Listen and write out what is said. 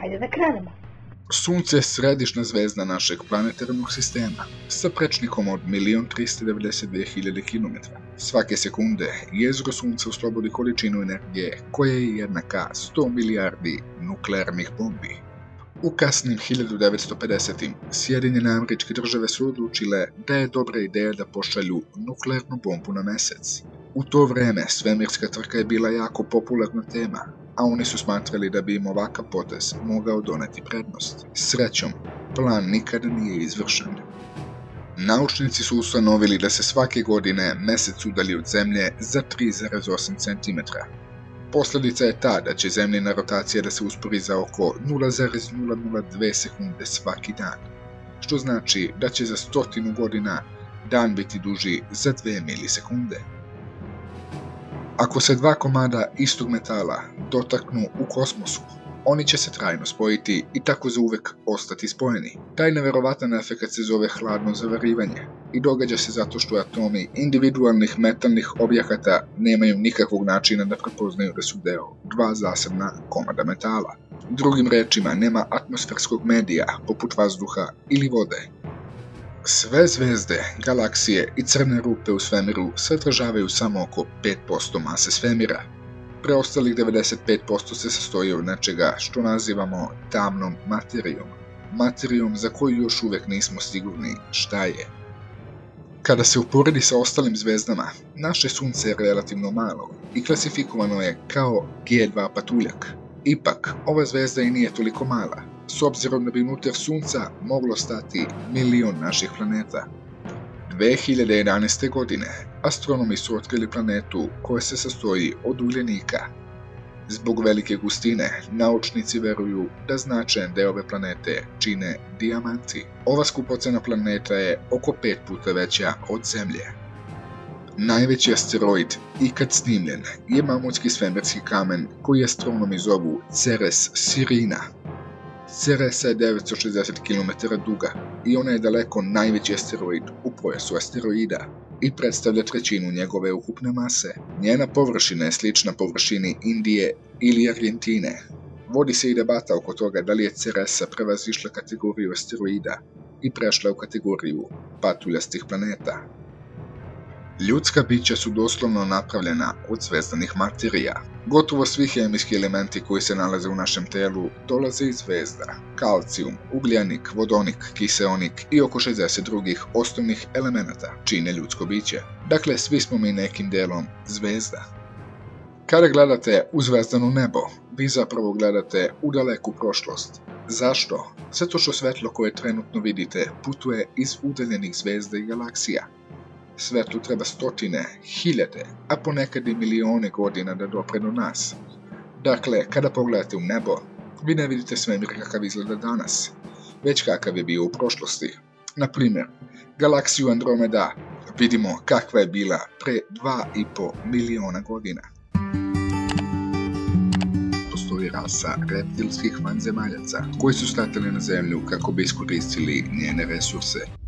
hajde da krenemo. Sunce je središnja zvezda našeg planetarnog sistema, sa prečnikom od 1.392.000 km. Svake sekunde jezgro Sunca oslobodi količinu energije koja je jednaka 100 milijardi nuklearnih bombi. U kasnim 1950. Sjedinjene Američke Države su odlučile da je dobra ideja da pošalju nuklearnu bombu na Mesec. U to vreme svemirska trka je bila jako popularna tema, a oni su smatrali da bi im ovakav potez mogao doneti prednost. Srećom, plan nikada nije izvršen. Naučnici su ustanovili da se svake godine Mesec udalji od Zemlje za 3,8 cm. Posljedica je ta da će Zemljina rotacija da se uspori za oko 0,002 sekunde svaki dan, što znači da će za 100 godina dan biti duži za 2 milisekunde. Ako se dva komada istog metala dotaknu u kosmosu, oni će se trajno spojiti i tako zauvek ostati spojeni. Taj neverovatan efekat se zove hladno zavarivanje i događa se zato što atomi individualnih metalnih objekata nemaju nikakvog načina da prepoznaju da su deo dva zasebna komada metala. Drugim rečima, nema atmosferskog medija poput vazduha ili vode. Sve zvezde, galaksije i crne rupe u svemiru sadržavaju samo oko 5% mase svemira. Preostalih 95% se sastoji od nečega što nazivamo tamnom materijom. Materijom za koju još uvijek nismo sigurni šta je. Kada se uporedi sa ostalim zvezdama, naše Sunce je relativno malo i klasifikovano je kao G2 patuljak. Ipak, ova zvezda i nije toliko mala, s obzirom da bi unutar Sunca moglo stati milion naših planeta. 2011. godine astronomi su otkrili planetu koja se sastoji od ugljenika. Zbog velike gustine, naučnici veruju da značajan deo ove planete čine dijamanti. Ova skupocena planeta je oko 5 puta veća od Zemlje. Najveći asteroid ikad snimljen je mamutski svemirski kamen koji astronomi zovu Ceres-Sirina. Ceresa je 960 km duga i ona je daleko najveći asteroid u pojasu asteroida i predstavlja trećinu njegove ukupne mase. Njena površina je slična površini Indije ili Argentine. Vodi se i debata oko toga da li je Ceresa prevazišla kategoriju asteroida i prešla u kategoriju patuljastih planeta. Ljudska bića su doslovno napravljena od zvezdanih materija. Gotovo svi hemijski elementi koji se nalaze u našem telu dolaze iz zvezda. Kalcijum, ugljenik, vodonik, kiseonik i oko 60 drugih osnovnih elemenata čine ljudsko biće. Dakle, svi smo mi nekim delom zvezda. Kada gledate u zvezdano nebo, vi zapravo gledate u daleku prošlost. Zašto? Zato što svetlo koje trenutno vidite putuje iz udaljenih zvezda i galaksija. Svetlu treba stotine, hiljade, a ponekad i milione godina da dopre do nas. Dakle, kada pogledate u nebo, vi ne vidite svemir kakav izgleda danas, već kakav je bio u prošlosti. Na primjer, galaksiju Andromeda vidimo kakva je bila pre 2,5 miliona godina. Postoji rasa reptilskih vanzemaljaca koji su statili na Zemlju kako bi iskoristili njene resurse.